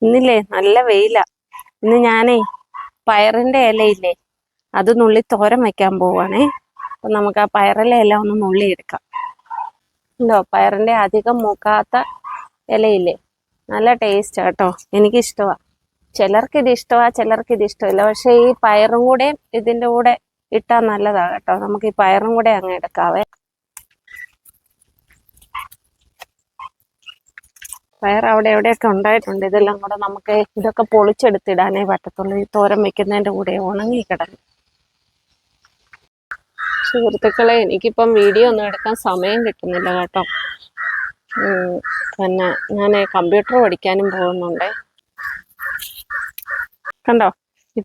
ഇന്നില്ലേ നല്ല വെയിലാ. ഇന്ന് ഞാനേ പയറിന്റെ ഇലയില്ലേ അത് നുള്ളി തോരൻ വെക്കാൻ പോവാണേ. അപ്പൊ നമുക്ക് ആ പയറിലെ ഇല ഒന്ന് നുള്ളി എടുക്കാം. ഉണ്ടോ പയറിന്റെ അധികം മൂക്കാത്ത ഇലയില്ലേ, നല്ല ടേസ്റ്റ് കേട്ടോ. എനിക്കിഷ്ടമാ. ചിലർക്ക് ഇത് ഇഷ്ടമാ, ചിലർക്ക് ഇത് ഇഷ്ടമില്ല. പക്ഷെ ഈ പയറും കൂടെ ഇതിന്റെ കൂടെ ഇട്ടാൽ നല്ലതാ കേട്ടോ. നമുക്ക് ഈ പയറും കൂടെ അങ്ങ് എടുക്കാവേ. പയർ അവിടെ എവിടെയൊക്കെ ഉണ്ടായിട്ടുണ്ട്. ഇതെല്ലാം കൂടെ നമുക്ക് ഇതൊക്കെ പൊളിച്ചെടുത്തിടാനേ പറ്റത്തുള്ളൂ. ഈ തോരൻ വെക്കുന്നതിന്റെ കൂടെ ഉണങ്ങി കിടക്കും. സുഹൃത്തുക്കളെ, എനിക്കിപ്പം വീഡിയോ ഒന്നും എടുക്കാൻ സമയം കിട്ടുന്നില്ല കേട്ടോ. പിന്നെ ഞാൻ കമ്പ്യൂട്ടർ പഠിക്കാനും പോകുന്നുണ്ടേ. കണ്ടോ, ഈ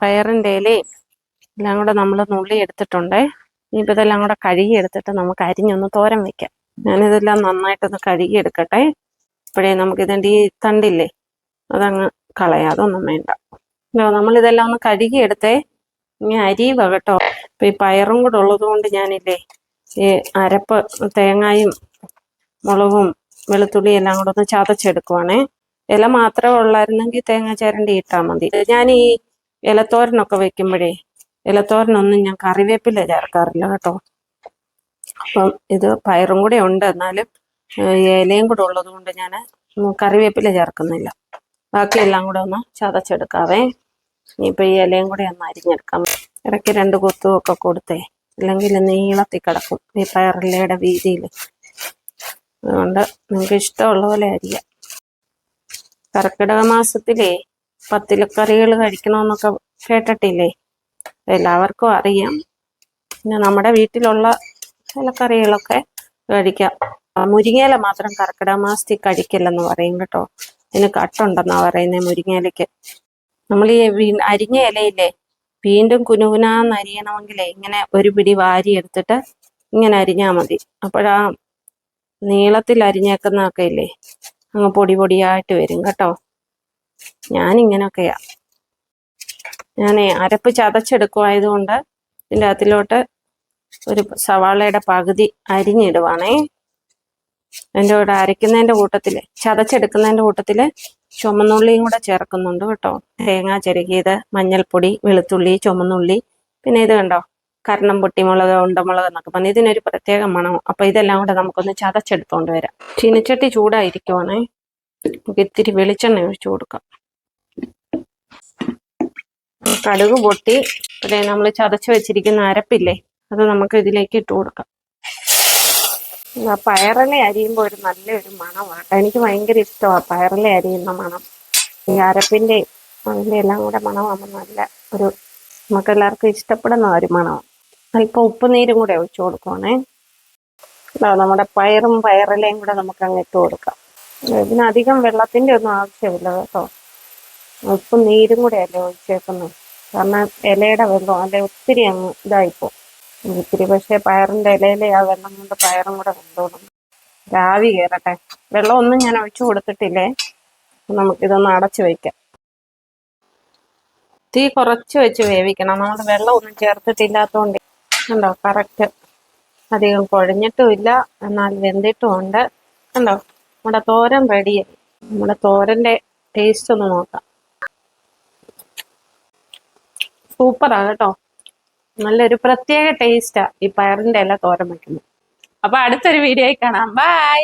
പയറിന്റെ ഇലയും എല്ലാം കൂടെ നമ്മൾ നുള്ളി എടുത്തിട്ടുണ്ടേ. ഇനിയിപ്പോൾ ഇതെല്ലാം കൂടെ കഴുകി എടുത്തിട്ട് നമുക്ക് അരിഞ്ഞൊന്ന് തോരൻ വെക്കാം. ഞാനിതെല്ലാം നന്നായിട്ടൊന്ന് കഴുകി എടുക്കട്ടെ. ഇപ്പോഴേ നമുക്കിതിൻ്റെ ഈ തണ്ടില്ലേ അതങ്ങ് കളയാം, അതൊന്നും വേണ്ട. നമ്മളിതെല്ലാം ഒന്ന് കഴുകി എടുത്തേ. ഇനി അരിയുക കേട്ടോ. ഇപ്പം ഈ പയറും കൂടെ ഉള്ളത് കൊണ്ട് ഞാനില്ലേ ഈ അരപ്പ് തേങ്ങായും മുളകും വെളുത്തുള്ളിയും എല്ലാം കൂടെ ഒന്ന് ചതച്ചെടുക്കുവാണേ. ഇല മാത്രമേ ഉള്ളായിരുന്നെങ്കിൽ തേങ്ങ ചിരണ്ടി ഇട്ടാൽ മതി. ഞാൻ ഈ ഇലത്തോരനൊക്കെ വെക്കുമ്പോഴേ ഇലത്തോരനൊന്നും ഞാൻ കറിവേപ്പില ചേർക്കാറില്ല കേട്ടോ. അപ്പം ഇത് പയറും കൂടെ ഉണ്ട്, എന്നാലും ഇലയും കൂടെ ഉള്ളത് കൊണ്ട് ഞാൻ കറിവേപ്പില ചേർക്കുന്നില്ല. ബാക്കിയെല്ലാം കൂടെ ഒന്ന് ചതച്ചെടുക്കാവേ. ഇനിയിപ്പോൾ ഈ ഇലയും കൂടെ ഒന്ന് അരിഞ്ഞെടുക്കാം. ഇടയ്ക്ക് 2 കൊത്തും ഒക്കെ കൊടുത്തേ, അല്ലെങ്കിൽ നീളത്തിൽ കിടക്കും ഈ പയറിലയുടെ വീതിയിൽ. അതുകൊണ്ട് നിങ്ങൾക്ക് ഇഷ്ടമുള്ള പോലെ അരിയാം. കർക്കിടക മാസത്തിലേ പത്തിലക്കറികൾ കഴിക്കണമെന്നൊക്കെ കേട്ടിട്ടില്ലേ? എല്ലാവർക്കും അറിയാം. പിന്നെ നമ്മുടെ വീട്ടിലുള്ള ചില കറികളൊക്കെ കഴിക്കാം. മുരിങ്ങയില മാത്രം കർക്കിടക മാസത്തിൽ കഴിക്കില്ലെന്ന് പറയും കേട്ടോ. ഇതിന് കട്ടുണ്ടെന്നാ പറയുന്നത് മുരിങ്ങയിലയ്ക്ക്. നമ്മൾ ഈ അരിഞ്ഞ ഇലയില്ലേ വീണ്ടും കുനുകുനാന്ന് അരിയണമെങ്കിലേ ഇങ്ങനെ ഒരു പിടി വാരി എടുത്തിട്ട് ഇങ്ങനെ അരിഞ്ഞാൽ മതി. അപ്പോഴാ നീളത്തിൽ അരിഞ്ഞേക്കുന്നതൊക്കെ ഇല്ലേ അങ്ങ് പൊടി പൊടിയായിട്ട് വരും കേട്ടോ. ഞാനിങ്ങനെയൊക്കെയാ. ഞാൻ അരപ്പ് ചതച്ചെടുക്കുമായതുകൊണ്ട് ഇതിൻ്റെ അകത്തിലോട്ട് ഒരു സവാളയുടെ പകുതി അരിഞ്ഞിടുവാണേ. അതിൻ്റെ കൂടെ അരയ്ക്കുന്നതിൻ്റെ കൂട്ടത്തിൽ ചതച്ചെടുക്കുന്നതിൻ്റെ കൂട്ടത്തിൽ ചുമന്നുള്ളിയും കൂടെ ചേർക്കുന്നുണ്ട് കേട്ടോ. തേങ്ങ ചിരകിയത്, മഞ്ഞൾപ്പൊടി, വെളുത്തുള്ളി, ചുമന്നുള്ളി, പിന്നെ ഇത് കണ്ടോ കരണം പൊട്ടിമുളക്, ഉണ്ടമുളക് എന്നൊക്കെ പറഞ്ഞ് ഇതിനൊരു പ്രത്യേക മണം. അപ്പൊ ഇതെല്ലാം കൂടെ നമുക്കൊന്ന് ചതച്ചെടുത്തോണ്ട് വരാം. ചീനച്ചട്ടി ചൂടായിരിക്കുവാണേ. നമുക്ക് ഇത്തിരി വെളിച്ചെണ്ണ ഒഴിച്ചു കൊടുക്കാം. കടുക് പൊട്ടി ഇവിടെ നമ്മൾ ചതച്ച് വെച്ചിരിക്കുന്ന അരപ്പില്ലേ അത് നമുക്ക് ഇതിലേക്ക് ഇട്ട് കൊടുക്കാം. പയറില അരിയുമ്പോൾ ഒരു നല്ലൊരു മണമാണ്. എനിക്ക് ഭയങ്കര ഇഷ്ടമാണ് പയറില അരിയുന്ന മണം. ഈ അരപ്പിൻ്റെ അതിൻ്റെ എല്ലാം കൂടെ മണമാകുമ്പോൾ നല്ല ഒരു നമുക്കെല്ലാവർക്കും ഇഷ്ടപ്പെടുന്ന ഒരു മണമാണ്. അല്പം ഉപ്പുനീരും കൂടെ ഒഴിച്ചു കൊടുക്കുവാണേ. നമ്മുടെ പയറും പയറിലയും കൂടെ നമുക്ക് അങ്ങ് ഇട്ട് കൊടുക്കാം. ഇതിനധികം വെള്ളത്തിൻ്റെ ഒന്നും ആവശ്യമില്ല കേട്ടോ. ഉപ്പും നീരും കൂടെ അല്ലേ ഒഴിച്ചേക്കുന്നത്. കാരണം ഇലയുടെ വെള്ളം അല്ലെ ഒത്തിരി അങ്ങ് ഇതായിപ്പോ ഇത്തിരി. പക്ഷെ പയറിന്റെ ഇലയിലെ ആ വെള്ളം കൊണ്ട് പയറും കൂടെ വെന്തോളും. രാവി കയറട്ടെ. വെള്ളമൊന്നും ഞാൻ ഒഴിച്ചു കൊടുത്തിട്ടില്ലേ. നമുക്കിതൊന്ന് അടച്ചു വയ്ക്കാം. തീ കുറച്ച് വെച്ച് വേവിക്കണം. നമ്മൾ വെള്ളമൊന്നും ചേർത്തിട്ടില്ലാത്തതുകൊണ്ട് കണ്ടോ കറക്റ്റ്. അധികം കുഴഞ്ഞിട്ടും ഇല്ല, എന്നാൽ വെന്തിട്ടും ഉണ്ട്. കണ്ടോ നമ്മുടെ തോരൻ റെഡിയായി. നമ്മുടെ തോരന്റെ ടേസ്റ്റ് ഒന്ന് നോക്കാം. സൂപ്പറാ കേട്ടോ. നല്ലൊരു പ്രത്യേക ടേസ്റ്റാ ഈ പയറിന്റെ ഇല തോരൻ വയ്ക്കുന്നത്. അപ്പൊ അടുത്തൊരു വീഡിയോയിൽ കാണാം. ബൈ.